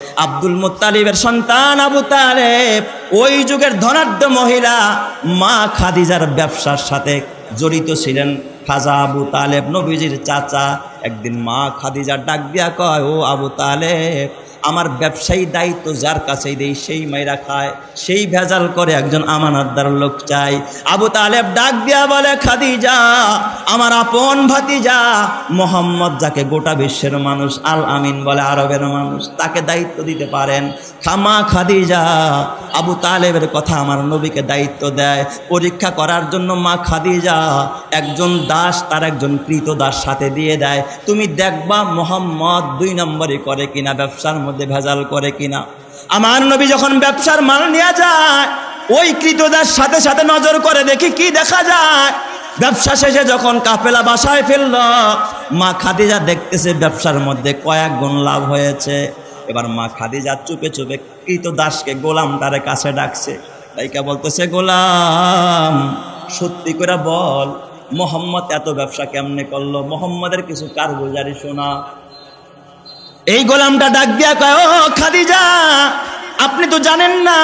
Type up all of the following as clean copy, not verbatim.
আব্দুল মুত্তালিবের সন্তান আবু তালেব ওই যুগের ধনাঢ্য মহিলা মা খাদিজার ব্যবসার সাথে জড়িত ছিলেন। খাজা আবু তালেব নবীজির চাচা। একদিন মা খাদিজা ডাক দিয়া কয়, ও আবু তালেব, আমার ব্যবসায়ী দায়িত্ব যার কাছেই দেই সেই মাইরা খায়, সেই ভেজাল করে, একজন আমানতদার লোক চাই। আবু তালেব ডাক দিয়া বলে, খাদিজা, আমার আপন ভাতিজা মোহাম্মদ, যাকে গোটা বিশ্বের মানুষ আল আমিন বলে, আরবের মানুষ, তাকে দায়িত্ব দিতে পারেন। মা খাদিজা আবু তালেবের কথা আমার নবীকে দায়িত্ব দেয় পরীক্ষা করার জন্য। মা খাদিজা একজন দাস তার একজন কৃতদাস সাথে দিয়ে দেয়, তুমি দেখবা মোহাম্মদ 2 নম্বরই করে কিনা, ব্যবসার মধ্যে ভেজাল করে কিনা। আমার নবী যখন ব্যবসার মাল নিয়ে যায়, ওই কৃতদাস সাথে সাথে নজর করে দেখি কি দেখা যায়। ব্যবসা শেষে যখন কাফেলা বাসায় ফেলল, মা খাদিজা দেখতেছে ব্যবসার মধ্যে কয়েক গুণ লাভ হয়েছে। এবার মা খাদিজা চুপে চুপে কৃতদাসকে, গোলামটারে কাছে ডাকছে, তাইকা বলতেছে, গোলাম, সত্যি করে বল, মোহাম্মদ এত ব্যবসা কেমনে করলো? মোহাম্মদের কিছু কারগুজারি শোনা। এই গোলামটা ডাক দিয়া কয়, ও খাদিজা, আপনি তো জানেন না,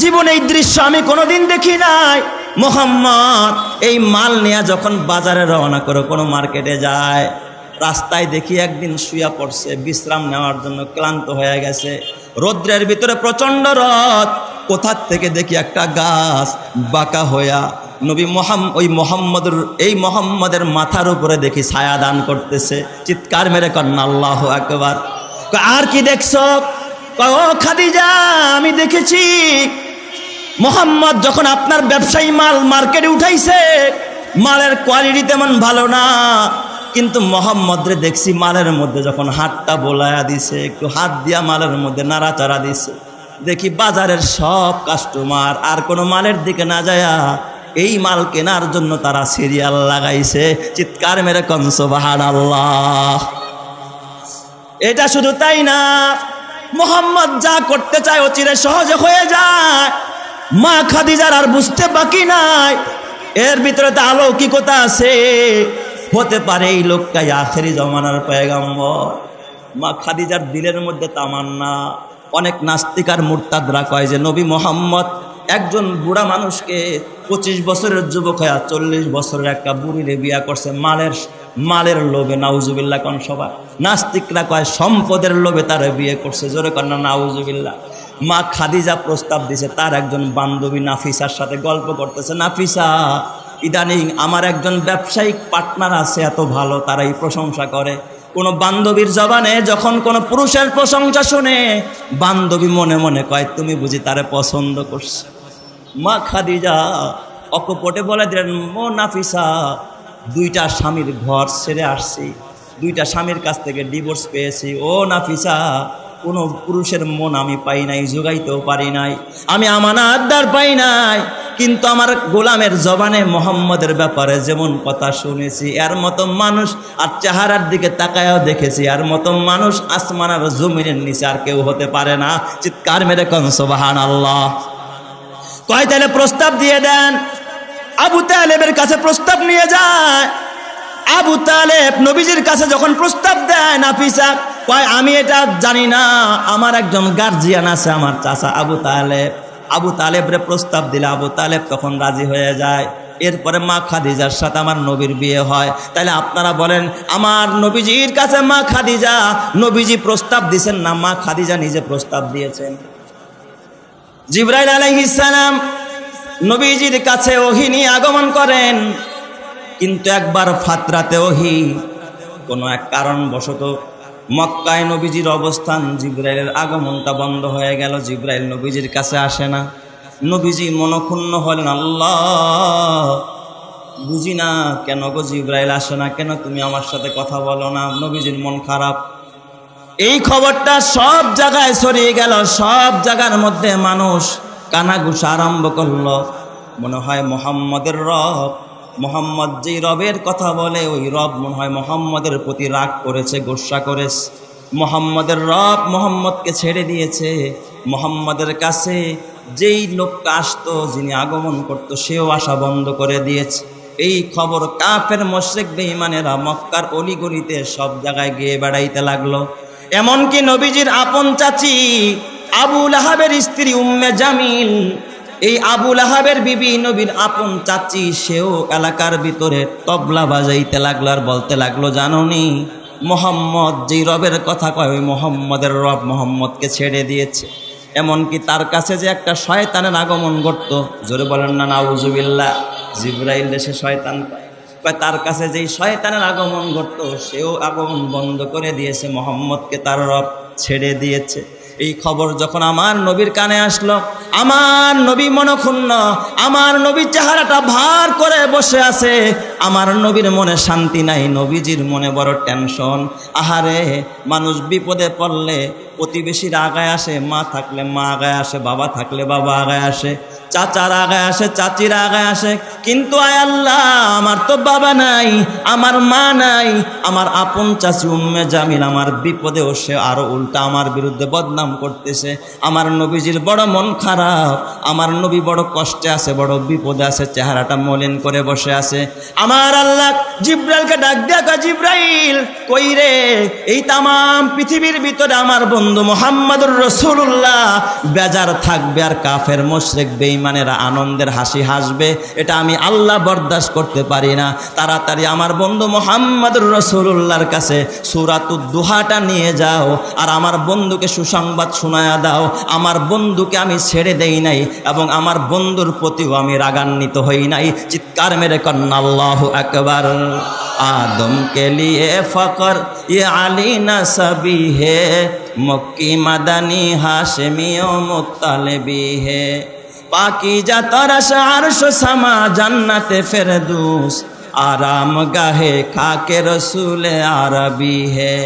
জীবনে এই দৃশ্য আমি কোনোদিন দেখি নাই। মোহাম্মদ এই মাল নিয়ে যখন বাজারে রওনা করে কোনো মার্কেটে যায়, রাস্তায় দেখি একদিন শুয়া পড়ছে বিশ্রাম নেওয়ার জন্য, ক্লান্ত হয়ে গেছে। রৌদ্রের ভিতরে প্রচণ্ড রোদ, কোথার থেকে দেখি একটা গাছ বাঁকা হইয়া নবী এই মোহাম্মদের মাথার উপরে দেখি ছায়া দান করতেছে। চিৎকার মেরে কন্যা আল্লাহু আকবার। আর কি দেখছো? ও খাদিজা, আমি দেখেছি মোহাম্মদ যখন আপনার ব্যবসায়ী মাল মার্কেটে উঠাইছে, মালের কোয়ালিটি তেমন ভালো না, কিন্তু মোহাম্মদরে দেখছি মালের মধ্যে যখন হাতটা বোলায়া দিছে, একটু হাত দিয়া মালের মধ্যে নাড়াচাড়া দিছে, দেখি বাজারের সব কাস্টমার আর কোনো মালের দিকে না যায়া এই মাল কেনার জন্য তারা সিরিয়াল লাগাইছে। চিৎকার মেরে কোন সুবহানাল্লাহ। এটা শুধু তাই না, মোহাম্মদ যা করতে চায় অচিরে সহজে হয়ে যায়। মা খাদিজার আর বুঝতে বাকি নাই, এর ভিতরে তো অলৌকিকতা আছে, হতে পারে এই লোকটাই আখেরি জমানার পয়গম্বর। মা খাদিজার দিলের মধ্যে তামান্না। অনেক নাস্তিক আর মুরতাদরা কয় যে নবী মোহাম্মদ একজন বুড়া মানুষকে 25 বছরের যুবক হয়ে 40 বছরের একটা বুড়িরে বিয়া করছে মালের লোভে। নাউজুবিল্লাহ কোন সবাই। নাস্তিকরা কয় সম্পদের লোভে তারা বিয়ে করছে। জোরে কন্যা নাউজুবিল্লাহ। মা খাদিজা প্রস্তাব দিছে, তার একজন বান্ধবী নাফিসার সাথে গল্প করতেছে, নাফিসা, ইদানিং আমার একজন ব্যবসায়িক পার্টনার আছে, এত ভালো, তারাই প্রশংসা করে। কোনো বান্ধবীর জবানে যখন কোনো পুরুষের প্রশংসা শুনে, বান্ধবী মনে মনে কয়, তুমি বুঝি তারে পছন্দ করছো। মা খাদিজা অকপটে বলে দিলেন, ও নাফিসা, 2টা স্বামীর ঘর ছেড়ে আসছি, 2টা স্বামীর কাছ থেকে ডিভোর্স পেয়েছি। ও নাফিসা, কোনো পুরুষের মন আমি পাই নাই, জোগাইতেও পারি নাই, আমি আমানতদার পাই নাই, কিন্তু আমার গোলামের জবানে মোহাম্মদের ব্যাপারে যেমন কথা শুনেছি, এর মতো মানুষ আর চেহারার দিকে তাকায়ও দেখেছি, এর মতো মানুষ আসমান আর জমিনের নিচে আর কেউ হতে পারে না। চিৎকার মেরে কোন সুবহানাল্লাহ। কয় তাহলে প্রস্তাব দিয়ে দেন। আবু তালেবের কাছে প্রস্তাব নিয়ে যায়। আবু তালেব নবীজির কাছে যখন প্রস্তাব দেয়, নাফিসা কয়, আমি এটা জানি না, আমার একজন গার্জিয়ান আছে, আমার চাচা আবু তালেবরে প্রস্তাব দিলে আবু তালেব তখন রাজি হয়ে যায়। এরপরে মা খাদিজার সাথে আমার নবীর বিয়ে হয়। তাহলে আপনারা বলেন, আমার নবীজির কাছে মা খাদিজা, নবীজি প্রস্তাব দিয়েছেন না মা খাদিজা নিজে প্রস্তাব দিয়েছেন? জিবরাইল আলাইহিস সালাম নবীজির কাছে ওহী নিয়ে আগমন করেন, কিন্তু একবার ফাতরাতে ওহী কোনো এক কারণবশত মক্কায় নবীজির অবস্থান, জিবরাইলের আগমনটা বন্ধ হয়ে গেল। জিবরাইল নবীজির কাছে আসে না। নবীজি মনক্ষুণ্ণ হলেন, আল্লাহ, বুঝি না কেন গো জিবরাইল আসে না, কেন তুমি আমার সাথে কথা বলো না? নবীজির মন খারাপ। এই খবরটা সব জায়গায় ছড়িয়ে গেল, সব জায়গার মধ্যে মানুষ কানাঘুষা আরম্ভ করলো। মনে হয় মোহাম্মদের রব, মোহাম্মদ যেই রবের কথা বলে, ওই রব মনে হয় মোহাম্মদের প্রতি রাগ করেছে, গোসা করেছে। মোহাম্মদের রব মোহাম্মদকে ছেড়ে দিয়েছে। মোহাম্মদের কাছে যেই লোকটা আসতো, যিনি আগমন করতো, সেও আসা বন্ধ করে দিয়েছে। এই খবর কাফের মুশরিক বেঈমানেরা মক্কার অলিগলিতে সব জায়গায় গিয়ে বেড়াইতে লাগলো। এমনকি নবীজির আপন চাচি আবু লাহাবের স্ত্রী উম্মে জামিল, এই আবু লাহাবের বিবি নবীর আপন চাচি, সেও এলাকার ভিতরে তবলা বাজাইতে লাগলো আর বলতে লাগলো, জানোনি মোহাম্মদ যেই রবের কথা কয় ওই মোহাম্মদের রব মোহাম্মদকে ছেড়ে দিয়েছে। এমনকি তার কাছে যে একটা শয়তানের আগমন ঘটতো, জোরে বলেন না নাউজুবিল্লাহ, জিবরাইল দেশে শয়তান কয়, তার কাছে যেই শয়তানের আগমন ঘটতো সেও আগমন বন্ধ করে দিয়েছে, মোহাম্মদকে তার রব ছেড়ে দিয়েছে। এই খবর যখন আমার নবীর কানে আসলো, আমার নবী মনক্ষুণ্ণ, আমার নবীর চেহারাটা ভার করে বসে আছে, আমার নবীর মনে শান্তি নাই, নবীজির মনে বড় টেনশন। আহারে, মানুষ বিপদে পড়লে প্রতিবেশীর আগায় আসে, মা থাকলে মা আগায় আসে, বাবা থাকলে বাবা আগায় আসে, চাচার আগায় আসে, চাচির আগায় আসে, কিন্তু আয় আল্লাহ আমার তো বাবা নাই, আমার মা নাই, আমার আপন চাচি উম্মে জামিল আমার বিপদে সে আরো উল্টা আমার বিরুদ্ধে বদনাম করতেছে। আমার নবীজির বড় মন খারাপ, আমার নবী বড় কষ্টে আছে, বড় বিপদে আছে, চেহারাটা মলিন করে বসে আছে। আমার আল্লাহ জিব্রাইলকে ডাক দেখা, জিব্রাইল কই রে? এই তামাম পৃথিবীর ভিতরে আমার বন্ধু মুহাম্মদুর রাসূলুল্লাহ বেজার থাকবে আর কাফের মুশরিক বেঈমানেরা আনন্দের হাসি হাসবে, এটা আমি আল্লাহ বরদাস্ত করতে পারি না। তাড়াতাড়ি আমার বন্ধু মুহাম্মদুর রাসূলুল্লাহর কাছে সূরাতুদ দুহাটা নিয়ে যাও আর আমার বন্ধুকে সুসংবাদ শোনায়া দাও, আমার বন্ধুকে আমি ছেড়ে দেই নাই এবং আমার বন্ধুর প্রতিও আমি রাগান্বিত হই নাই। চিৎকার মেরে কন্না আল্লাহু আকবার। आदम के लिए फ़क्र ये अली नसबी है, मक्की मदनी हाशमी ओ मुत्तलबी है, पाकीज़ा तरश अर्श समा जन्नत फिरदौस, आराम गाहे खाके रसूल अरबी है,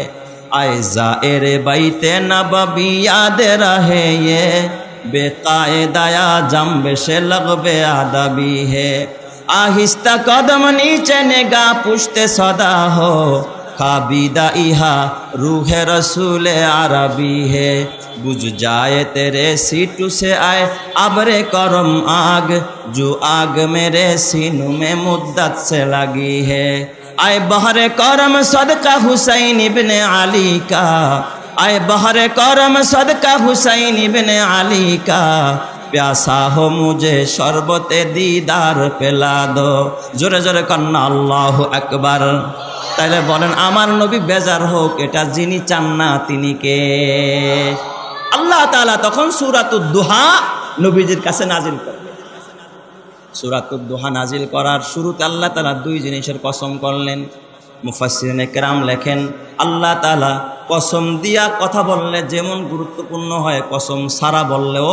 आए ज़ाहिर बैते नबवी याद रहे ये, बेकायदा जंब से लगबे अदबी है, आहिस्ता कदम नीचे निगाह पुश्ते सदा हो, खाबीदा इहा रूह रसूल अरबी है, बुझ जाए तेरे सीटू से आए अबरे करम आग, जो आग मेरे सीनों में मुद्दत से लगी है, आए बहरे करम सदका हुसैन इब्ने अली का, आए बहरे करम सदका हुसैन इब्ने अली का, प्यासा हो मुझे शरबते दीदार पिला दो। जोरे जोरे कन्ना अल्लाहु আকবার। তাইলে বলেন আমার নবী বেজার হোক, এটা যিনি চান না তিনি কে? আল্লাহ তাআলা তখন সূরাতুদ দুহা নবীজির কাছে নাজিল করলেন। সূরাতুদ দুহা নাজিল করার শুরুতে আল্লাহ তাআলা দুই জিনিসের কসম করলেন। মুফাসসিরিনে কেরাম লেখেন, আল্লাহ তাআলা কসম দিয়া কথা বললে যেমন গুরুত্বপূর্ণ হয়, কসম সারা বললেও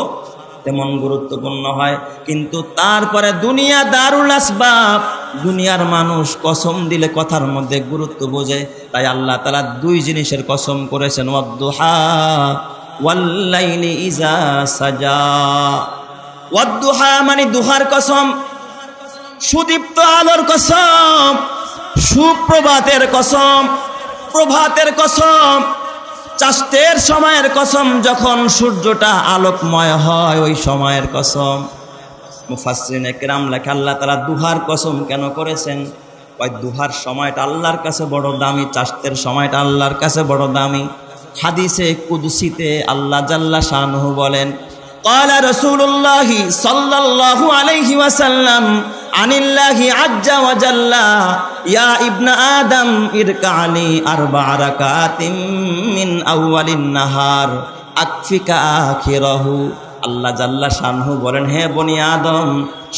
তেমন গুরুত্বপূর্ণ হয়। কিন্তু তারপরে দুনিয়া দারুল আসবাব, দুনিয়ার মানুষ কসম দিলে কথার মধ্যে গুরুত্ব বোঝে, তাই আল্লাহ তাআলা দুই জিনিসের কসম করেছেন, ওয়াদ-দুহা ওয়াল-লাইলি ইযা সাজা। ওয়াদ-দুহা মানে দুহার কসম, সুদীপ্ত আলোর কসম, সুপ্রভাতের কসম, প্রভাতের কসম, চাঁদের সময়ের কসম, যখন সূর্যটা আলোকময় হয় ওই সময়ের কসম। মুফাসসিরিনে কেরাম লেখে আল্লাহ তাআলা দুহার কসম কেন করেছেন? ওই দুহার সময়টা আল্লাহর কাছে বড় দামি, চাঁদের সময়টা আল্লাহর কাছে বড় দামি। হাদিসে কুদসিতে আল্লাহ জাল্লা শানুহু বলেন, ক্বালা রাসূলুল্লাহি সাল্লাল্লাহু আলাইহি ওয়াসাল্লাম আনিল্লাহি আজ্জা ওয়া জাল্লা, ইয়া ইবনা আদম ইরকালি আরবা রাকাতিম মিন আউয়ালিন নাহার আকফিকা আখিরাহু। আল্লাহ জাল্লা শানহু বলেন, হে বনি আদম,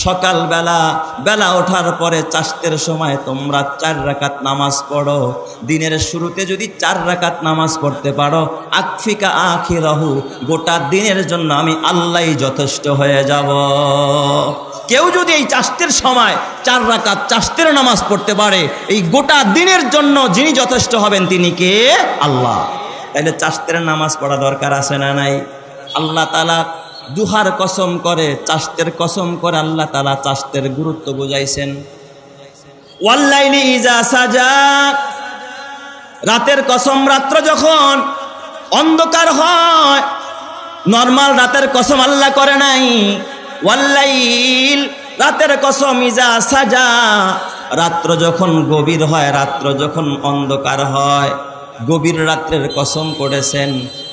সকালবেলা বেলা ওঠার পরে চাঁদের সময় তোমরা 4 রাকাত নামাজ পড়ো। দিনের শুরুতে যদি 4 রাকাত নামাজ পড়তে পারো, আকফিকা আখিরাহু, গোটা দিনের জন্য আমি আল্লাহই যথেষ্ট হয়ে যাব। কেউ যদি এই চাঁদের সময় 4 রাকাত চাঁদের নামাজ পড়তে পারে, এই গোটা দিনের জন্য যিনি যথেষ্ট হবেন তিনি কে? আল্লাহ। তাইলে চাঁদের নামাজ পড়া দরকার আছে না নাই? আল্লাহ তাআলা দুহার কসম করে, চাঁদের কসম করে আল্লাহ তাআলা চাঁদের গুরুত্ব বুঝাইছেন। ওয়াল্লাইলি ইযা সাজা, রাতের কসম, রাত্র যখন অন্ধকার হয়, নরমাল রাতের কসম আল্লাহ করে নাই। ওয়াল্লাইল, রাতের কসম, ইজা সাজা, রাত্র যখন গভীর হয়, রাত্র যখন অন্ধকার হয়, গভীর রাত্রের কসম করেছেন,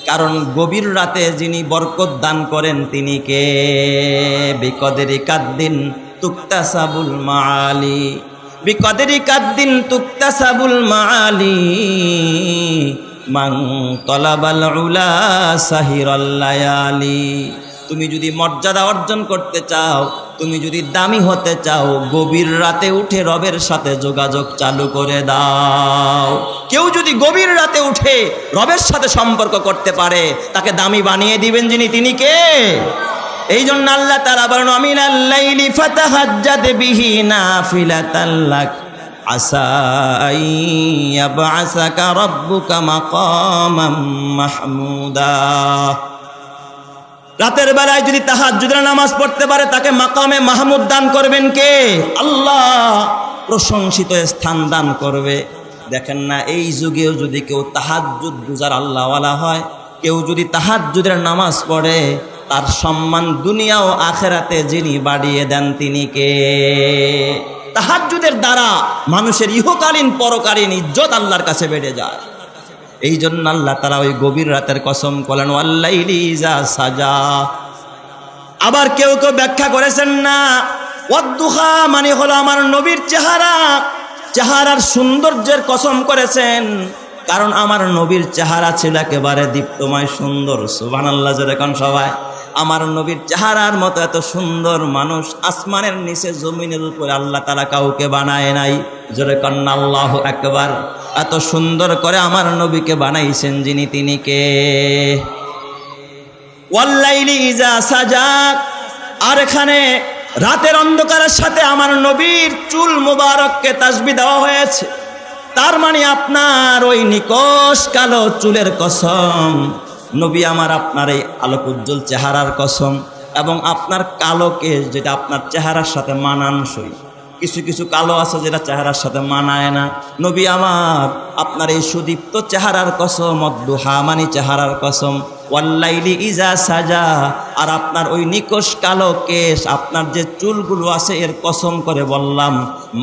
কারণ গভীর রাতে যিনি বরকত দান করেন তিনি কে? বিকদরি কাদ্দিন তুক্তাসাবুল মাআলি, বিকদরি কাদ্দিন তুক্তাসাবুল মাআলি, মান তলাবাল উলা সাহিরাল লায়ালি। তুমি যদি মর্যাদা অর্জন করতে চাও, তুমি যদি দামি হতে চাও, গভীর রাতে উঠে রবের সাথে যোগাযোগ চালু করে দাও। কেউ যদি গভীর রাতে উঠে রবের সাথে সম্পর্ক করতে পারে, তাকে দামি বানিয়ে দিবেন যিনি, তিনি কে? এই জন্য আল্লাহ তাআলা বলেন, আমিনাল লাইলি ফাতাহাজ্জাদ বিহি নাফিলাতাল লাক আসা আইয়াবআসাকা রাব্বুকা মাকামাম মাহমুদা। রাতের বেলায় যদি তাহাজ্জুদের নামাজ পড়তে পারে, তাকে মাকামে মাহমুদ দান করবেন কে? আল্লাহ প্রশংসিত স্থান দান করবে। দেখেন না, এই যুগেও যদি কেউ তাহাজ্জুদ গুজার আল্লাহওয়ালা হয়, কেউ যদি তাহাজ্জুদের নামাজ পড়ে, তার সম্মান দুনিয়া ও আখেরাতে যিনি বাড়িয়ে দেন তিনি কে? তাহাজ্জুদের দ্বারা মানুষের ইহকালীন পরকালীন ইজ্জত আল্লাহর কাছে বেড়ে যায়। এই জন্য আল্লাহ তাআলা ওই গভীর রাতের কসম করলেন, ওয়াল্লাইলি ইযা সাজা। আবার কেউ কেউ ব্যাখ্যা করেছেন না, ওয়াদ্দুহা মানে হলো আমার নবীর চেহারা, চেহারার সৌন্দর্যের কসম করেছেন, কারণ আমার নবীর চেহারা ছিল একেবারে দীপ্তময় সুন্দর। সুবহানাল্লাহ, যেরকম সবাই আমার নবীর চেহারার মতো এত সুন্দর মানুষ আসমানের নিচে জমিনের উপরে আল্লাহ তাআলা কাউকে বানায় নাই। জোরে কন্না আল্লাহু আকবার। এত সুন্দর করে আমার নবীকে বানাইছেন যিনি, তিনি কে? ওয়াল্লাইলি ইযা সাজা। আর এখানে রাতের অন্ধকারের সাথে আমার নবীর চুল মুবারককে তাসবিহ দেওয়া হয়েছে। তার মানে আপনার ওই নিকশ কালো চুলের কসম, নবী আমার আপনার এই আলোক উজ্জ্বল চেহারার কসম, এবং আপনার কালো কেশ যেটা আপনার চেহারার সাথে মানানসই। কিছু কিছু কালো আছে যেটা চেহারার সাথে মানায় না। নবী আমার আপনার এই সুদীপ্ত চেহারার কসম, অদ্দুহা মানে চেহারার কসম, ওয়াল্লাইলি ইজা সাজা। আর আপনার ওই নিকশ কালো কেশ, আপনার যে চুলগুলো আছে এর কসম করে বললাম,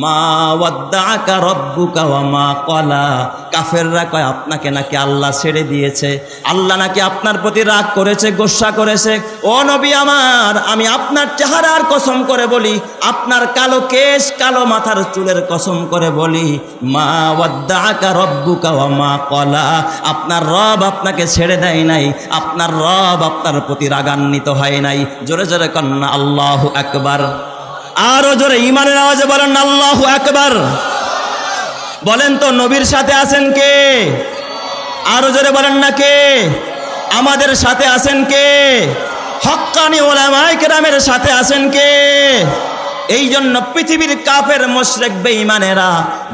মা ওয়াদ্দাআকা রব্বুকা ওয়া মা ক্বালা। কাফেররা কয় আপনাকে নাকি আল্লাহ ছেড়ে দিয়েছে, আল্লাহ নাকি আপনার প্রতি রাগ করেছে, গোসা করেছে। ও নবী আমার, আমি আপনার চেহারার কসম করে বলি, আপনার কালো কেশ কালো মাথার চুলের কসম করে বলি, মা ওয়াদ্দাআকা রব্বুকা ওয়া মা ক্বালা। আপনার রব আপনাকে ছেড়ে দেয় নাই, আপনার রব আপনার প্রতি রাগান্বিত হয় নাই। জোরে জোরে কন্না আল্লাহু আকবার। আরো জোরে ঈমানের আওয়াজে বলেন আল্লাহু আকবার। বলেন তো নবীর সাথে আছেন কে? আরো জোরে বলেন না কে? আমাদের সাথে আছেন কে? হক্কানি উলামায়ে কেরামের সাথে আছেন কে? এই জন্য পৃথিবীর কাফের মুশরিক বেঈমানেরা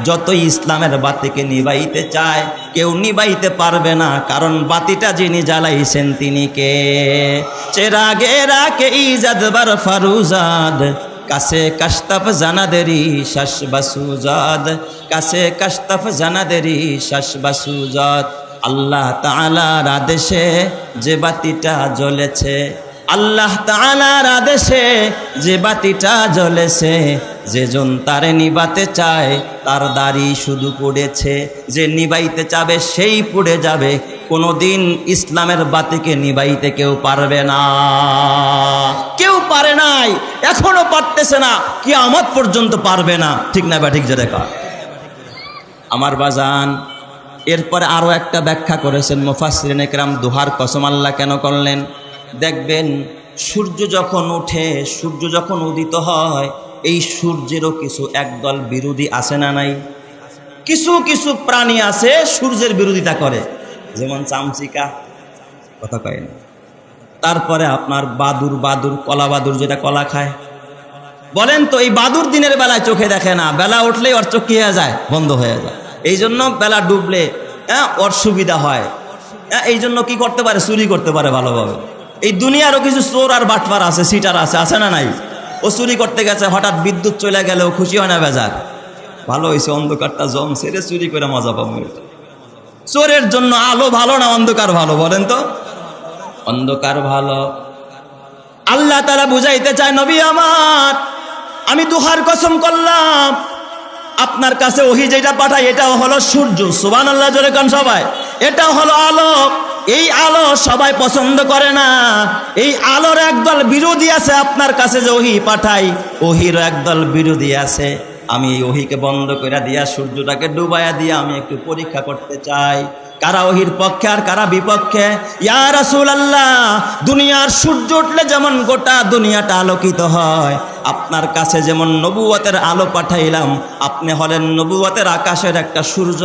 যতই ইসলামের বাতিকে নিভাইতে চায়, কেউ নিভাইতে পারবে না, কারণ বাতিটা যিনি জ্বালাইছেন তিনি কে? চেরাগে রাকে ইজাদ বার ফারুজাদ, কাছে কাশতাফ জানাদেরি শাস বাসুজাদ, কাছে কাশতাফ জানাদেরি শাস বাসুজাদ। আল্লাহ তাআলার আদেশে যে বাতিটা জ্বলেছে, আল্লাহ তাআলার আদেশে যে বাতিটা জ্বলেছে, যেজন তারে নিবাতে চায় তার দাড়ি শুধু পড়েছে, যে নিবাইতে চাবে সেই পুড়ে যাবে। কোনোদিন ইসলামের বাতিকে নিবাইতে কেউ পারবে না, কেউ পারে নাই, এখনো পারতেছে না, কিয়ামত পর্যন্ত পারবে না। ঠিক না বা ঠিক? যে দেখা আমার বাজান। এরপরে আরো একটা ব্যাখ্যা করেছেন মুফাসসিরিনে কেরাম, দুহার কসম আল্লাহ কেন করলেন? দেখবেন সূর্য যখন ওঠে, সূর্য যখন উদিত হয়, এই সূর্যেরও কিছু একদল বিরোধী আছে না নাই? কিছু কিছু প্রাণী আছে সূর্যের বিরোধিতা করে, যেমন চামচিকা, কথা কয় না। তারপরে আপনার বাদুর, বাদুর কলা বাদুর যেটা কলা খায়। বলেন তো এই বাদুর দিনের বেলায় চোখে দেখে না, বেলা উঠলেই ওর চোখ কি হয়ে যায়? বন্ধ হয়ে যায়। এই জন্য বেলা ডুবলে ওর সুবিধা হয়। এই জন্য কি করতে পারে? চুরি করতে পারে ভালোভাবে। এই দুনিয়ারও কিছু চোর আর বাটপার আছে, সিটার আছে, আছে না নাই? ও চুরি করতে গেছে, হঠাৎ বিদ্যুৎ চলে গেলেও খুশি হয় না, বেজার? ভালো হয়েছে অন্ধকারটা জমছে রে, চুরি করে মজা পাবো। চোরের জন্য আলো ভালো না অন্ধকার ভালো? বলেন তো। অন্ধকার ভালো। আল্লাহ তাআলা বুঝাইতে চায়, নবী আমার, আমি দুহার কসম করলাম, আপনার কাছে ওহি যেটা পাঠাই এটাও হলো সূর্য, সুবহানাল্লাহ জোরে কোন সবাই। এটাও হলো আলো। এই আলো সবাই পছন্দ করে না। এই আলোর একদল বিরোধী আছে। আপনার কাছে যে ওহি পাঠাই ওহিরও একদল বিরোধী আছে। আমি এই ওহিকে বন্ধ করে দিয়া সূর্যটাকে ডুবাইয়া দিয়া আমি একটু পরীক্ষা করতে চাই কারা ওহির পক্ষে আর কারা বিপক্ষে। ইয়া রাসূলুল্লাহ, দুনিয়ার সূর্য উঠলে যেমন গোটা দুনিয়াটা আলোকিত হয়, আপনার কাছে যেমন নবুয়তের আলো পাঠাইলাম, আপনি হলেন নবুয়তের আকাশের একটা সূর্য।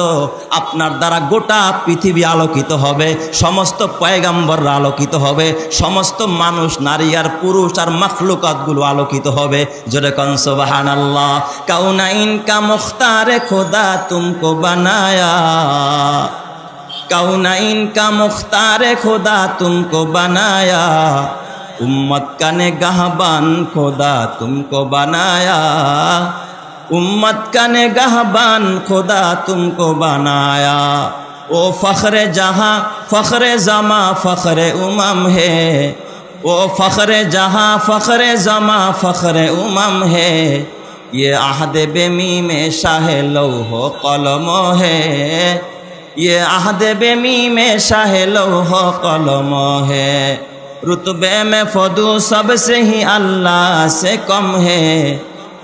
আপনার দ্বারা গোটা পৃথিবী আলোকিত হবে, সমস্ত পয়গাম্বররা আলোকিত হবে, সমস্ত মানুষ, নারী আর পুরুষ আর মাখলুকাতগুলো আলোকিত হবে। জোরে কোন সুবহানাল্লাহ। কাউনাইন কা মুখতারে খোদা তুমকো বানায়া, काउनाइन का मुख्तार खुदा तुमको बनाया, उम्मत का निगाहबान खुदा तुमको बनाया, उम्मत का निगाहबान खुदा तुमको बनाया। ओ फ़ख्रे जहाँ फ़ख्रे ज़मा फ़ख्रे उमम है, ओ फ़ख्रे जहाँ फ़ख्रे ज़मा फ़ख्रे उमम है, ये आहद बेमी में शाह लौह कलम है, ये आहद बेमी में शाह लौह कलम है, रुतबे में फदू सबसे ही अल्लाह से कम है,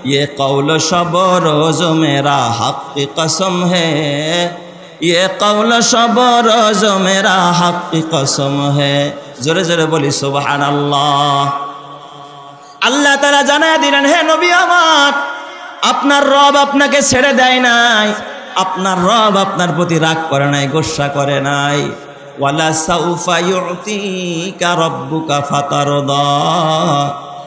ये कौल शब रोज़ मेरा हक़ की कसम है, ये कौल शब रोज़ मेरा हक़ की कसम है। जोरे जोरे बोली सुबहानाल्लाह। अल्लाह ताला जाना दिलेन, हे नबी आमार, আপনার রব আপনাকে ছেড়ে দেয় নাই, আপনার রব আপনার প্রতি রাগ করে নাই, গোসা করে নাই। ওয়ালা সাউফা ইউতিকা রাব্বুকা ফাতারদা।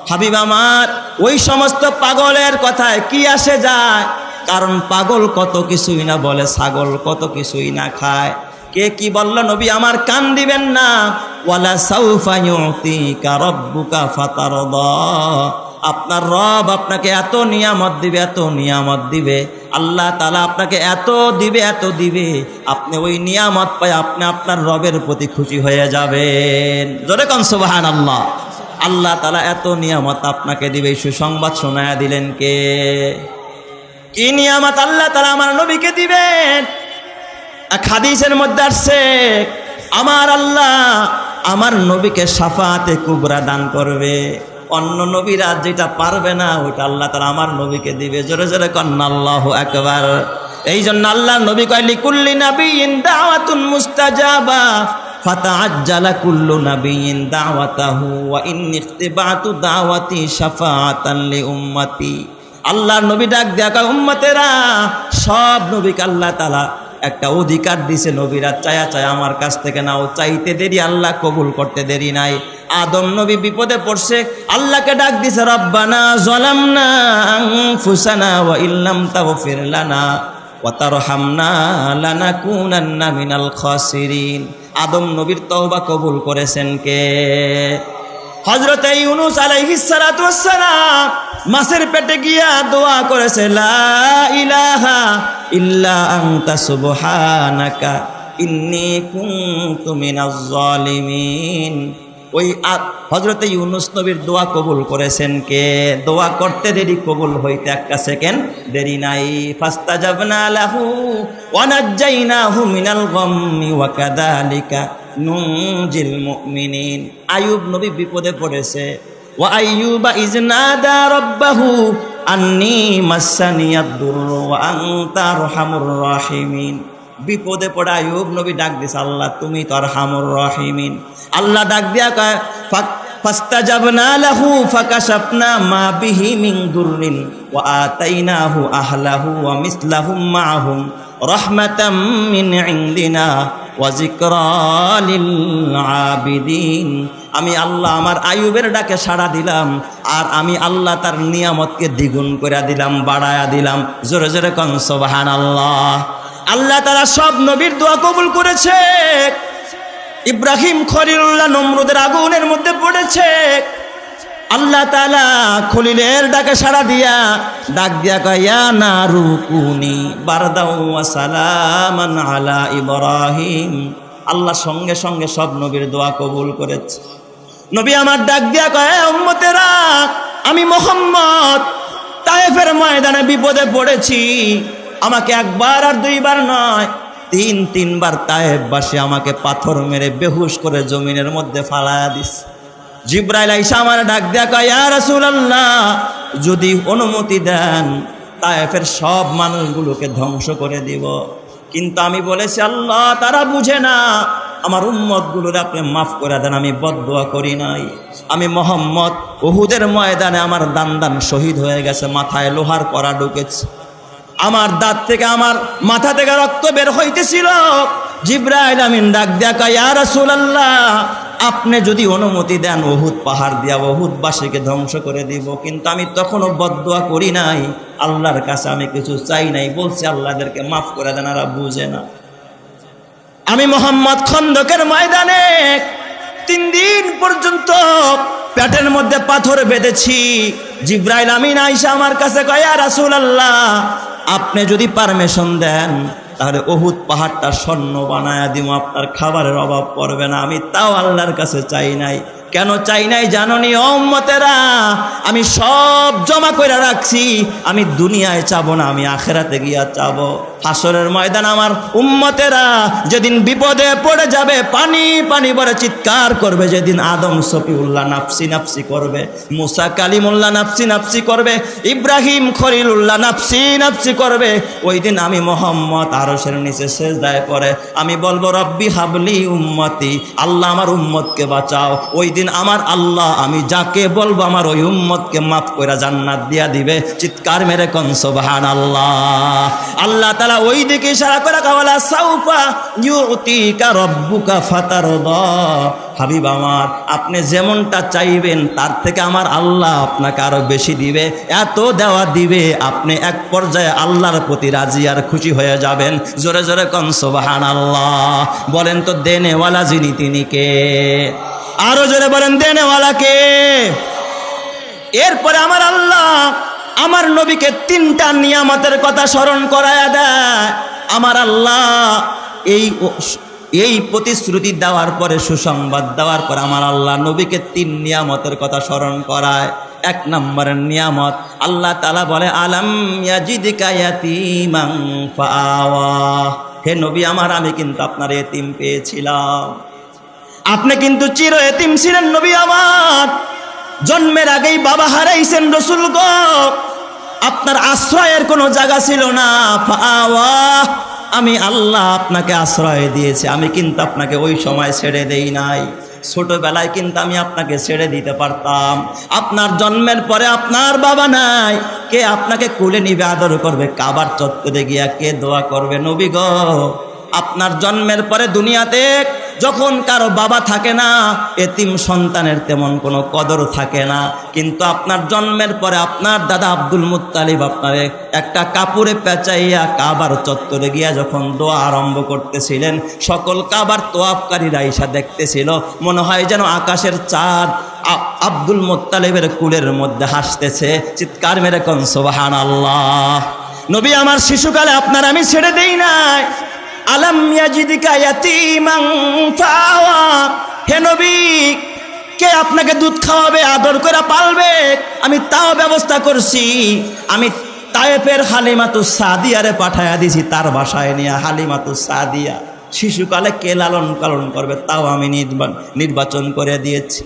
হাবিব আমার, ওই সমস্ত পাগলের কথায় কি আসে যায়? কারণ পাগল কত কিছুই না বলে, ছাগল কত কিছুই না খায়। কে কি বলল নবী আমার, কান দিবেন না। ওয়ালা সাউফা ইউতিকা রাব্বুকা ফাতারদা। আপনার রব আপনাকে এত নিয়ামত দিবে, এত নিয়ামত দিবে, আল্লাহ তাআলা আপনাকে এত দিবে, এত দিবে, আপনি ওই নিয়ামত পাই আপনি আপনার রবের প্রতি খুশি হয়ে যাবেন। জোরে কোন সুবহানাল্লাহ। আল্লাহ তাআলা এত নিয়ামত আপনাকে দিবে, সুসংবাদ শোনায়া দিলেন কে? কি নিয়ামত আল্লাহ তাআলা আমার নবীকে দিবেন? এক হাদিসের মধ্যে আসছে, আমার আল্লাহ আমার নবীকে শাফাআতে কুবরা দান করবে। অন্য নবীরা যেটা পারবে না ওইটা আল্লাহ তাআলা আমার নবীকে দিবে। জোরে জোরে কন্না আল্লাহু আকবার। এই জন্য আল্লাহ নবী কয়, লিকুল্লি নাবিয়্যিন দাওয়াতুন মুস্তাজাবা ফাতাআজ্জালা কুল্লু নাবিয়্যিন দাওয়াতাহু ওয়া ইন্নী ইখতিবাতু দাওয়াতি শাফাআতান লি উম্মতি। আল্লাহ নবী ডাক দেয়া কয়, উম্মতেরা, সব নবীকে আল্লাহ তাআলা একটা অধিকার দিছে, নবীরা চায়া চায়া আমার কাছ থেকে নাও। চাইতে দেরি, আল্লাহ কবুল করতে দেরি নাই। আদম নবী বিপদে পড়ছে, আল্লাহকে ডাক দিছে, রব্বানা যালামনা আনফুসানা ওয়া ইল্লাম তাগফির লানা ওয়া তারহামনা লানাকুনান্না মিনাল খাসিরিন। আদম নবীর তওবা কবুল করেছেন কে? হযরত ইউনূস আলাইহিস সালাতু ওয়াস সালাম মাছের পেটে গিয়া দোয়া করেছে, লা ইলাহা ইল্লা আনতা সুবহানাকা ইন্নী কুনতু মিনাজ জালিমিন। ওই হযরত ইউনূস নবীর দোয়া কবুল করেছেন কে? দোয়া করতে দেরি, কবুল হইতে একটা সেকেন্ড দেরি নাই। ফাস্তাজাবনা লাহু ওয়া নাজ্জাইনাহু মিনাল গাম্মি ওয়া কাযালিকা নুনজিল মুমিনিন। আইয়ুব নবী বিপদে পড়েছে, ওয়া আইয়ুবা ইয নাদা রাব্বাহু আন্নী মাসসানিয়াদ দুররু ওয়া আনতা আরহামুর রাহিমিন। বিপদে পড়ে আইয়ুব নবী ডাক দিছে, আল্লাহ তুমি তো আরহামুর রাহিমিন। আল্লাহ ডাক দিয়া কয়, ফাস্তাজাবনা লাহু ফাকাশাফনা মা বিহি মিন দুররিন ওয়া আতাইনাহু আহলাহু ওয়া মিসলাহুম মাআহুম রাহমাতাম মিন ইনদিনা ওয়া যিকরা লিল আবিদিন। আমি আল্লাহ আমার আইয়ুবের ডাকে সাড়া দিলাম, আর আমি আল্লাহ তার নিয়ামতকে দ্বিগুণ করে দিলাম, বাড়ায়া দিলাম। জোরে জোরে কোন সুবহানাল্লাহ। আল্লাহ তাআলা সব নবীর দোয়া কবুল করেছে। ইব্রাহিম খলিলুল্লাহ নমরুদের আগুনের মধ্যে পড়েছে, আল্লাহ তাআলা খলিলের ডাকে সাড়া দিয়া ডাক দিয়া কয়, ইয়া নারু কুনি বারদাও ওয়া সালামান আলা ইব্রাহিম। আল্লাহ সঙ্গে সঙ্গে সব নবীর দোয়া কবুল করেছে। নবী আমার ডাক দিয়া কয়, উম্মতেরা, আমি মুহাম্মদ তায়েফের ময়দানে বিপদে পড়েছি, আমাকে একবার আর দুইবার নয়, তিনবার তায়েফবাসী আমাকে পাথর মেরে বেহুশ করে জমিনের মধ্যে ফালায়া দিস। জিব্রাইল আইসা আমার ডাক দেয়া কয়, ইয়া রাসূলুল্লাহ, যদি অনুমতি দেন তায়েফের সব মানুষগুলোকে ধ্বংস করে দিব। কিন্তু আমি বলেছি, আল্লাহ তারা বুঝে না, আমার উম্মতগুলোর আপনি মাফ করে দেন, আমি বদদুয়া করি নাই। আমি মুহাম্মদ উহুদের ময়দানে আমার দান শহীদ হয়ে গেছে, মাথায় লোহার কড়া ঢুকেছে, আমার দাঁত থেকে আমার মাথা থেকে রক্ত বের হইতেছিল। জিব্রাইল আমিন ডাক দেয়া কয়, ইয়া রাসূলুল্লাহ, আপনি যদি অনুমতি দেন উহুদ পাহাড় দিয়া উহুদবাসীকে ধ্বংস করে দিব। কিন্তু আমি তখনও বদদুয়া করি নাই, আল্লাহর কাছে আমি কিছু চাই নাই, বলছি আল্লাহদেরকে মাফ করে দেন, এরা বুঝে না। আমি মুহাম্মদ খন্দকের ময়দানে 3 দিন পর্যন্ত পেটের মধ্যে পাথর বেঁধেছি। জিব্রাইল আমিন আইসা আমার কাছে কয়, ইয়া রাসূলুল্লাহ, আপনি যদি পারমিশন দেন তাহলে উহুদ পাহাড়টা স্বর্ণ বানায়া দিব, আপনার খাবারের অভাব পড়বে না। আমি তাও আল্লাহর কাছে চাই নাই। কেন চাই নাই জাননি ও উম্মতেরা? আমি সব জমা করে রাখছি, আমি দুনিয়ায় চাবো না, আমি আখেরাতে গিয়া চাবো। হাসরের ময়দান আমার উম্মতেরা যেদিন বিপদে পড়ে যাবে, পানি পানি বলে চিৎকার করবে, যেদিন আদম সফিউল্লাহ নাফসি নাফসি করবে, মুসা কালিমুল্লাহ নাফসি নাফসি করবে, ইব্রাহিম খলিলুল্লাহ নাফসি নাফসি করবে, ওই দিন আমি মুহাম্মদ আরশের নিচে সিজদায় পড়ে আমি বলবো, রব্বি হাবলি উম্মতি, আল্লাহ আমার উম্মতকে বাঁচাও। ওই দিন আমার আল্লাহ আমি যাকে বলবো আমার ওই উম্মতকে মাফ করে জান্নাত দিয়া দিবে। চিৎকার মেরে কোন সুবহানাল্লাহ। আল্লাহ তাআলা ওই দিকে ইশারা করে কাওয়ালা সাউফা ইউতিকা রব্বুকা ফাতারদা। হাবিব আমার, আপনি যেমনটা চাইবেন তার থেকে আমার আল্লাহ আপনাকে আরো বেশি দিবে, এত দেওয়া দিবে আপনি এক পর্যায়ে আল্লাহর প্রতি রাজি আর খুশি হয়ে যাবেন। জোরে জোরে কোন সুবহানাল্লাহ। বলেন তো দেনেওয়ালা যিনি তিনি কে? আরো জোরে বলেন দেনেওয়ালা কে? এরপরে আমার আল্লাহ আমার নবীকে 3টা নিয়ামতের কথা স্মরণ করায়া দেয়। আমার আল্লাহ এই প্রতিশ্রুতি দেওয়ার পরে, সুসংবাদ দেওয়ার পর আমার আল্লাহ নবীকে 3 নিয়ামতের কথা স্মরণ করায়। 1 নম্বরের নিয়ামত আল্লাহ তাআলা বলে, আলাম ইয়াজিদকা ইয়াতীমান ফাআওয়া। হে নবী আমার, আমি কিন্তু আপনার এতিম পেয়েছিলাম, আপনি কিন্তু চির এতিম ছিলেন নবী আমার। জন্মের আগেই বাবা হারাইছেন রাসূল গো, আপনার আশ্রয়ের কোনো জায়গা ছিল না। ফাআওয়া, আমি আল্লাহ আপনাকে আশ্রয় দিয়েছি, আমি কিন্তু আপনাকে ওই সময় ছেড়ে দেই নাই। ছোটবেলায় কিন্তু আমি আপনাকে ছেড়ে দিতে পারতাম। আপনার জন্মের পরে আপনার বাবা নাই, কে আপনাকে কোলে নিবে, আদর করবে? কাবার চত্বরে গিয়া কে দোয়া করবে? নবী গো, আপনার জন্মের পরে দুনিয়াতে যখন কারো বাবা থাকে না, এতিম সন্তানের তেমন কোনো কদর থাকে না। কিন্তু আপনার জন্মের পরে আপনার দাদা আব্দুল মুত্তালিব আপনারে একটা কাপড়ে পেঁচাইয়া কাবার চত্বরে গিয়া যখন দোয়া আরম্ভ করতেছিলেন, সকল কাবার তোয়াফকারীরা আইসা দেখতেছিল, মনে হয় যেন আকাশের চাঁদ আব্দুল মুত্তালিবের কুলের মধ্যে হাসতেছে। চিৎকার মেরে কোন সুবহানাল্লাহ। নবী আমার, শিশুকালে আপনার আমি ছেড়ে দেই নাই। আলাম ইয়াজিদকা ইয়াতীমান ফাআওয়া। হে নবী, কে আপনাকে দুধ খাওয়াবে, আদর করে পালবে, আমি তাও ব্যবস্থা করছি। আমি তায়েফের হালিমাতুস সাদিয়ারে পাঠায়া দিছি, তার বাসায় নিয়ে হালিমাতুস সাদিয়া। শিশুকালে কে লালন পালন করবে তাও আমি নির্বাচন করে দিয়েছি।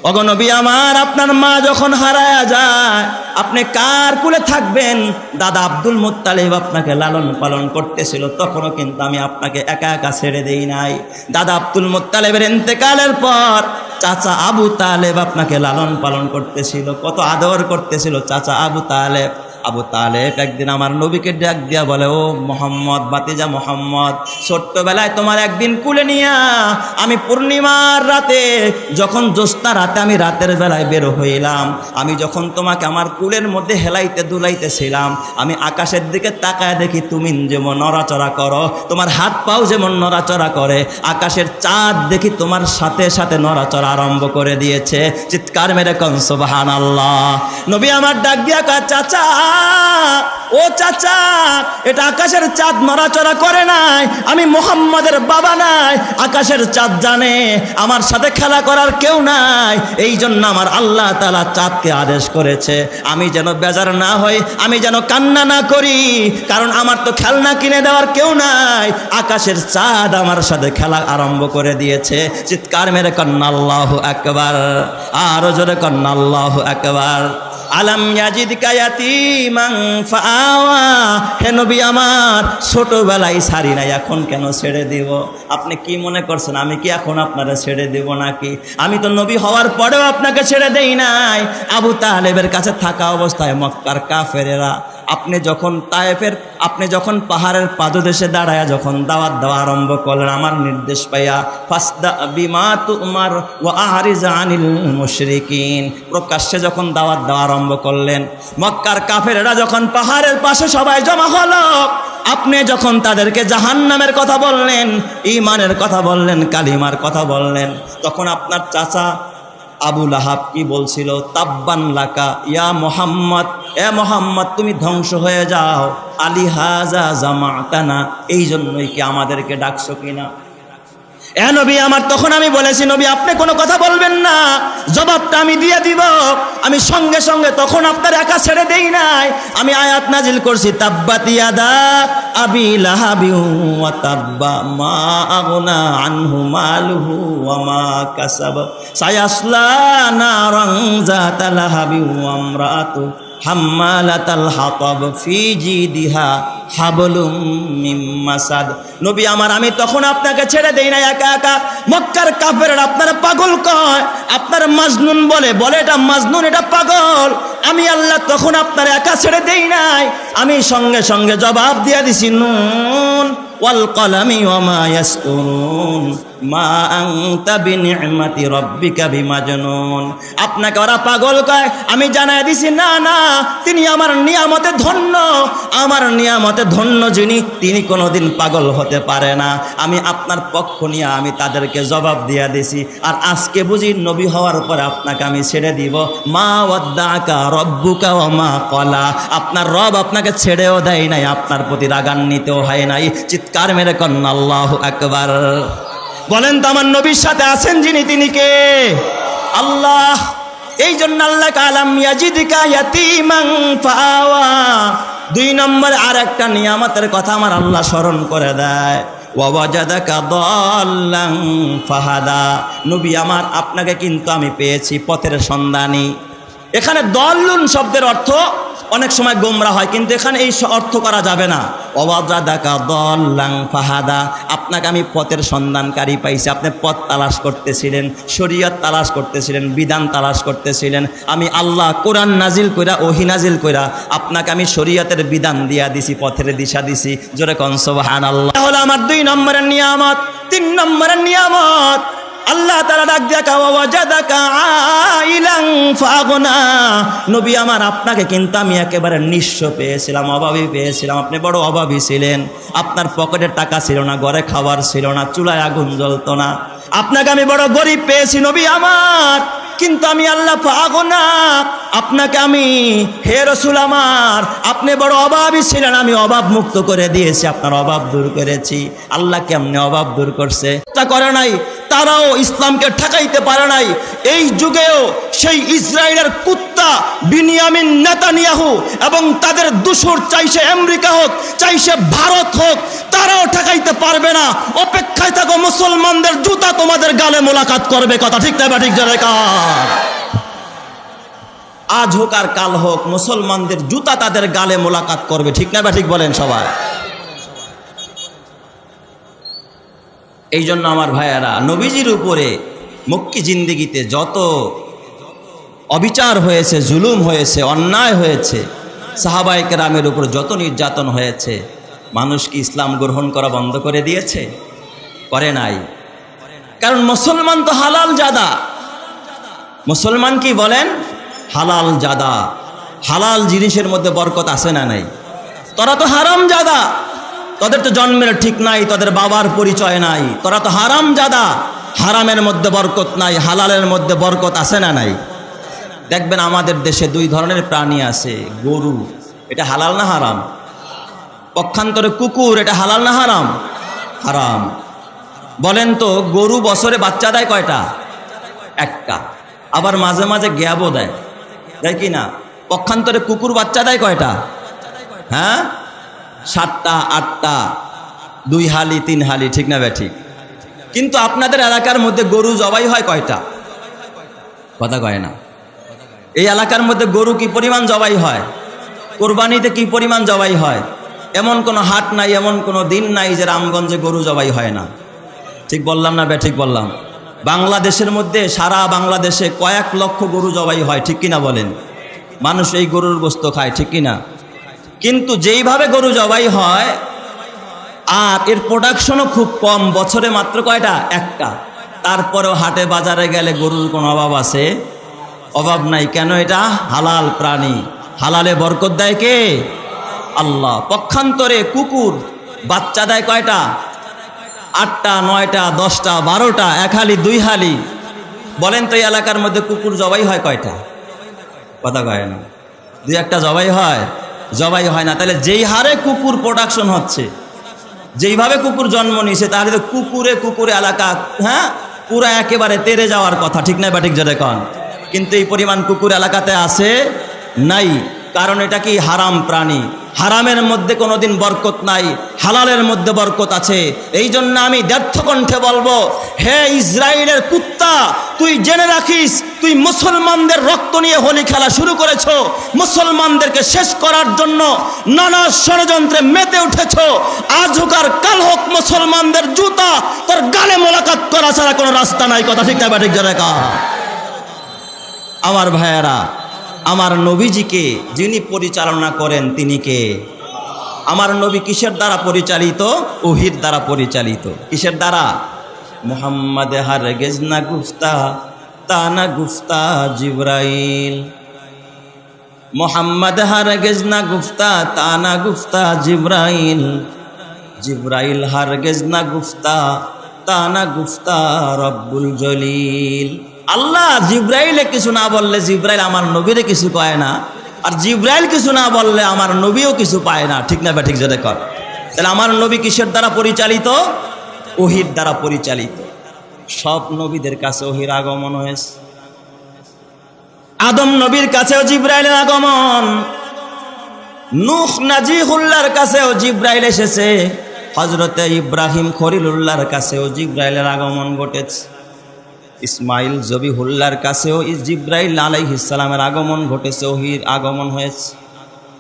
ওগো নবী আমার, আপনার মা যখন হারায়া যায় আপনি কার কুলে থাকবেন? দাদা আব্দুল মুত্তালিব আপনাকে লালন পালন করতেছিল, তখনও কিন্তু আমি আপনাকে একা একা ছেড়ে দেই নাই। দাদা আব্দুল মুত্তালিবের ইন্তেকালের পর চাচা আবু তালেব আপনাকে লালন পালন করতেছিল, কত আদর করতেছিল চাচা আবু তালেব। আবু তালেব একদিন আমার নবীকে ডাক দিয়া বলে, ও মোহাম্মদ, বাতিজা মোহাম্মদ, ছোট্টবেলায় তোমার একদিন কুলে নিয়া আমি পূর্ণিমার রাতে, যখন জ্যোৎস্না রাতে আমি রাতের বেলায় বের হইলাম, আমি যখন তোমাকে আমার কুলের মধ্যে হেলাইতে দুলাইতেছিলাম, আমি আকাশের দিকে তাকায় দেখি তুমি যেমন নড়াচড়া করো, তোমার হাত পাও যেমন নড়াচড়া করে, আকাশের চাঁদ দেখি তোমার সাথে সাথে নড়াচড়া আরম্ভ করে দিয়েছে। চিৎকার মেরে কোন সুবহানাল্লাহ। নবী আমার ডাক দিয়া কয়, চাচা ও চাচা, এটা আকাশের চাঁদ নড়াচড়া করে নাই, আমি মুহাম্মাদের বাবা নাই। আকাশের চাঁদ জানে আমার সাথে খেলা করার কেউ নাই, এই জন্য আমার আল্লাহ তাআলা চাঁদকে আদেশ করেছে আমি যেন বেজার না হই, আমি যেন কান্না না করি, কারণ আমার তো খেলনা কিনে দেওয়ার কেউ নাই। আকাশের চাঁদ আমার সাথে খেলা আরম্ভ করে দিয়েছে। চিৎকার মেরে কন্না আল্লাহু আকবার, আরো জোরে কন্না আল্লাহু আকবার। আলাম ইয়াজিদকা ইয়াতীমান ফাআওয়া, হে নবী আমার ছোটবেলায় ছাড়ি নাই, এখন কেন ছেড়ে দিব? আপনি কি মনে করছেন আমি কি এখন আপনারা ছেড়ে দেব নাকি? আমি তো নবী হওয়ার পরেও আপনাকে ছেড়ে দেই নাই। আবু তালেবের কাছে থাকা অবস্থায় মক্কার কাফেরেরা, আপনি যখন তায়েফের, আপনি যখন পাহাড়ের পাদদেশে দাঁড়ায়া যখন দাওয়াত দেওয়া আরম্ভ করলেন আমার নির্দেশ পাইয়া, ফাসদা বিমা তুমার ওয়া আরিজ আনিল মুশরিকিন, প্রকাশ্যে যখন দাওয়াত দেওয়া আরম্ভ করলেন, মক্কার কাফেরেরা যখন পাহাড়ের পাশে সবাই জমা হলো, আপনি যখন তাদেরকে জাহান্নামের কথা বললেন, ঈমানের কথা বললেন, কালিমার কথা বললেন, তখন আপনার চাচা আবু লাহাব কি বলছিল? তাব্বান লাকা ইয়া মুহাম্মদ, এ মুহাম্মদ তুমি ধ্বংস হয়ে যাও, আলী হাজা জামাতানা, এই জন্যই কি আমাদেরকে ডাকছো কিনা? এ নবী আমার, তখন আমি বলেছি নবী আপনি কোনো কথা বলবেন না, জবাবটা আমি দিয়ে দিব। আমি সঙ্গে সঙ্গে তখন আপনার একা ছেড়ে দেই নাই, আমি আয়াত নাজিল করছি, তাব্বাত ইয়াদা আবি লাহাবি ওয়া তাব্বা, মা আগনা আনহু মালুহু ওয়া মা কাসাব, সায়াসলা নারান যাতা লাহাবি ওয়া আমরাতু হাম্মালাতাল হাতাব ফি জিদিহা হাবলুম মিন মাসাদ। নবী আমার, আমি তখন আপনাকে ছেড়ে দেই না একা একা। মক্কার কাফেররা আপনারা পাগল কয়, আপনার মাজনুন বলে, এটা মাজনুন, এটা পাগল। আমি আল্লাহ তখন আপনার একা ছেড়ে দেই নাই, আমি সঙ্গে সঙ্গে জবাব দিয়ে দিছি, নুন ওয়াল কলামি ওয়া মা ইয়াসতুরুন মা আনতা বিনি'মাতি রাব্বিকা বিমাজনুন। আপনাকে ওরা পাগল কয়, আমি জানাই দিছি না না, তিনি আমার নিয়ামতে ধন্য, আমার নিয়ামতে ধন্য যিনি, তিনি কোনোদিন পাগল হতে পারে না। আমি আপনার পক্ষ নিয়ে আমি তাদেরকে জবাব দিয়ে দিছি। আর আজকে বুঝি নবী হওয়ার পরে আপনাকে আমি ছেড়ে দিব। মা ওয়াদ্দাকা রব্বুকা ওয়া মা ক্বালা, আপনার রব আপনাকে ছেড়েও দেয় নাই, আপনার প্রতি রাগান্বিতও হয় নাই। চিৎকার মেরে কন্না আল্লাহু আকবার। বলেন তো আমার নবীর সাথে আছেন যিনি, তিনি কে? আল্লাহ। এই জন্য আল্লাহ আলাম ইয়াজিদকা ইয়াতীমান ফাআওয়া, 2 নম্বরে আর একটা নিয়ামতের কথা আমার আল্লাহ স্মরণ করে দেয়, ওয়া ওয়াজাদাকা দাল্লান ফাহাদা। নবী আমার, আপনাকে কিন্তু আমি পেয়েছি পথের সন্ধানী। এখানে দল্লুন শব্দের অর্থ অনেক সময় গোমরা হয়, কিন্তু এখানে এই অর্থ করা যাবে না। ওয়াজাদাকা দাল্লান ফাহাদা, আপনাকে আমি পথের সন্ধানকারী পাইছি। আপনি পথ তালাশ করতেছিলেন, শরীয়ত তালাশ করতেছিলেন, বিধান তালাশ করতেছিলেন। আমি আল্লাহ কোরআন নাজিল কইরা, ওহী নাজিল কইরা আপনাকে আমি শরীয়তের বিধান দিয়া দিছি, পথের দিশা দিছি। জোরে কোন সুবহানাল্লাহ। তাহলে আমার 2 নম্বরের নিয়ামত। 3 নম্বরের নিয়ামত আল্লাহ তাআলা ডাক দিয়া ওয়া ওয়াজাদাকা আইলান ফাগনা। নবী আমার, আপনাকে কিন্তু আমি একেবারে নিঃস্ব পেয়েছিলাম, অভাবী পেয়েছিলাম। আপনি বড় অভাবী ছিলেন, আপনার পকেটে টাকা ছিল না, ঘরে খাবার ছিল না, চুলায় আগুন জ্বলতো না। আপনাকে আমি বড় গরিব পেয়েছি নবী আমার, কিন্তু আমি আল্লাহ ফাগনা, আপনাকে আমি, হে রাসূল আমার, আপনি বড় অভাবী ছিলেন, আমি অভাব মুক্ত করে দিয়েছি, আপনার অভাব দূর করেছি। আল্লাহ কেমনে অভাব দূর করছে? তা করে নাই, তারাও ইসলামকে ঠেকাইতে পারে নাই। এই যুগেও সেই ইসরায়েলের কুত্তা বিনিয়ামিন নেতানিয়াহু এবং তাদের দূষর, চাই সে আমেরিকা হোক, চাই সে ভারত হোক, তারাও ঠেকাইতে পারবে না। অপেক্ষায় থাকো, মুসলমানদের জুতা তোমাদের গালে মোলাকাত করবে। কথা ঠিক না ঠিক? জোরে কার? আজ হোক আর কাল হোক, মুসলমানদের জুতা তাদের গালে মোলাকাত করবে। ঠিক না ঠিক বলেন সবাই? এই জন্য আমার ভাইয়ারা, নবীজির উপরে মক্কি জিন্দেগিতে যত অবিচার হয়েছে, জুলুম হয়েছে, অন্যায় হয়েছে, সাহাবায়ে কেরামের উপর যত নির্যাতন হয়েছে, মানুষ কি ইসলাম গ্রহণ করা বন্ধ করে দিয়েছে? করে নাই। কারণ মুসলমান তো হালাল জাদা। মুসলমান কি বলেন? হালাল জাদা। হালাল জিনিসের মধ্যে বরকত আছে না নাই? তোরা তো হারাম জাদা, তোদের তো জন্মের ঠিক নাই, তোদের বাবার পরিচয় নাই, তোরা তো হারাম জাদা। হারামের মধ্যে বরকত নাই, হালালের মধ্যে বরকত আছে না নাই? দেখবেন আমাদের দেশে 2 ধরনের প্রাণী আছে, গরু এটা হালাল না হারাম? পক্ষান্তরে কুকুর, এটা হালাল না হারাম? হারাম। বলেন তো, গরু বছরে বাচ্চা দেয় কয়টা? একটা। আবার মাঝে মাঝে গ্যাবও দেয়, দেয় কি না? পক্ষান্তরে কুকুর বাচ্চা দেয় কয়টা? হ্যাঁ, 7টা 8টা, 2 হালি 3 হালি, ঠিক না ঠিক? কিন্তু আপনাদের এলাকার মধ্যে গরু জবাই হয় কয়টা? কথা কয় না। এই এলাকার মধ্যে গরু কি পরিমাণ জবাই হয়? কোরবানিতে কি পরিমাণ জবাই হয়? এমন কোনো হাট নাই, এমন কোনো দিন নাই যে রামগঞ্জে গরু জবাই হয় না। ঠিক বললাম না ঠিক বললাম? বাংলাদেশের মধ্যে, সারা বাংলাদেশে কয়েক লক্ষ গরু জবাই হয়, ঠিক কিনা বলেন? মানুষ এই গরুর গোস্ত খায়, ঠিক কিনা? কিন্তু যেইভাবে গরু জবাই হয় আর এর প্রোডাকশনও খুব কম, বছরে মাত্র কয়টা? একটা। তারপরেও হাটে বাজারে গেলে গরুর কোনো অভাব আছে? অভাব নাই। কেন? এটা হালাল প্রাণী। হালালে বরকত দেয় কে? আল্লাহ। পক্ষান্তরে কুকুর বাচ্চা দেয় কয়টা? 8টা 9টা 10টা 12টা, 1 হালি 2 হালি। বলেন তো, এই এলাকার মধ্যে কুকুর জবাই হয় কয়টা? কথা কয় না। 2-1টা জবাই হয়? জবাই হয় না। তাহলে যেই হারে কুকুর প্রোডাকশন হচ্ছে, যেইভাবে কুকুর জন্ম নিয়েছে, তাহলে তো কুকুরে কুকুরে এলাকা, হ্যাঁ, পুরা একেবারে তেরে যাওয়ার কথা, ঠিক না ঠিক যেটা কন? কিন্তু এই পরিমাণ কুকুর এলাকাতে আছে নাই। কারণ এটা কি? হারাম প্রাণী। হারামের মধ্যে কোনোদিন বরকত নাই, হালালের মধ্যে বরকত আছে। এই জন্য আমি ব্যর্থ কণ্ঠে বলবো, হে ইসরায়েলের কুত্তা, তুই জেনে রাখিস, তুই মুসলমানদের রক্ত নিয়ে হোলি খেলা শুরু করেছ, মুসলমানদেরকে শেষ করার জন্য নানা ষড়যন্ত্রে মেতে উঠেছ। আজ হোক আর কাল হোক, মুসলমানদের জুতা তোর গালে মোলাকাত করা ছাড়া কোনো রাস্তা নাই। কথা ঠিক না ঠিক যারা কা? আমার ভাইয়েরা, আমার নবীজিকে যিনি পরিচালনা করেন তিনি কে? আমার নবী কিসের দ্বারা পরিচালিত? ওহির দ্বারা পরিচালিত। কিসের দ্বারা? মুহাম্মদ হারগিজ না গুফতা তা না গুফতা জিবরাইল। মুহাম্মদ হারগিজ না গুফতা তা না গুফতা জিবরাইল। জিবরাইল হারগিজ না গুফতা তা না গুফতা রব্বুল জলিল। আল্লাহ জিবরাইলে কিছু না বললে জিবরাইল আমার নবীরে কিছু কয় না, আর জিবরাইল কিছু না বললে আমার নবীও কিছু পায় না, ঠিক না ঠিক যেটা কর? তাহলে আমার নবী কিসের দ্বারা পরিচালিত? ওহির দ্বারা পরিচালিত। সব নবীদের কাছে ওহির আগমন হয়েছে। আদম নবীর কাছেও জিবরাইলের আগমন, নূহ নাজিহুল্লাহর কাছেও জিবরাইল এসেছে, হযরতে ইব্রাহিম খলিলুল্লাহর কাছেও জিবরাইলের আগমন ঘটেছে, ইসমাইল জবিহুল্লাহর কাছেও জিবরাইল আলাইহিস সালামের আগমন ঘটেছে, ওহির আগমন হয়েছে।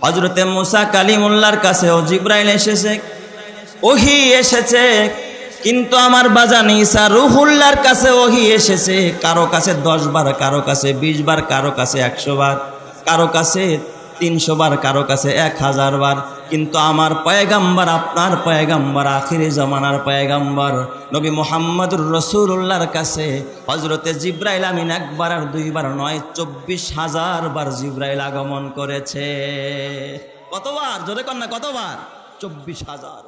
হযরতে মুসা কালিমুল্লাহর কাছেও জিবরাইল এসেছে, ওহি এসেছে। কিন্তু আমার বাজান ঈসা রূহুল্লাহর কাছে ওহি এসেছে, কারো কাছে 10 বার, কারো কাছে 20 বার, কারো কাছে 100 বার, কারো কাছে 300 বার, কারো কাছে 1000 বার। কিন্তু আমার পয়গাম্বর, আপনার পয়গাম্বর, আখিরি জামানার পয়গাম্বর নবী মুহাম্মদুর রাসূলুল্লাহর কাছে হযরতে জিবরাইল আমিন 1 বার আর 2 বার নয়, 24,000 বার জিবরাইল আগমন করেছে। কতবার? জোরে কর না, কতবার? 24,000।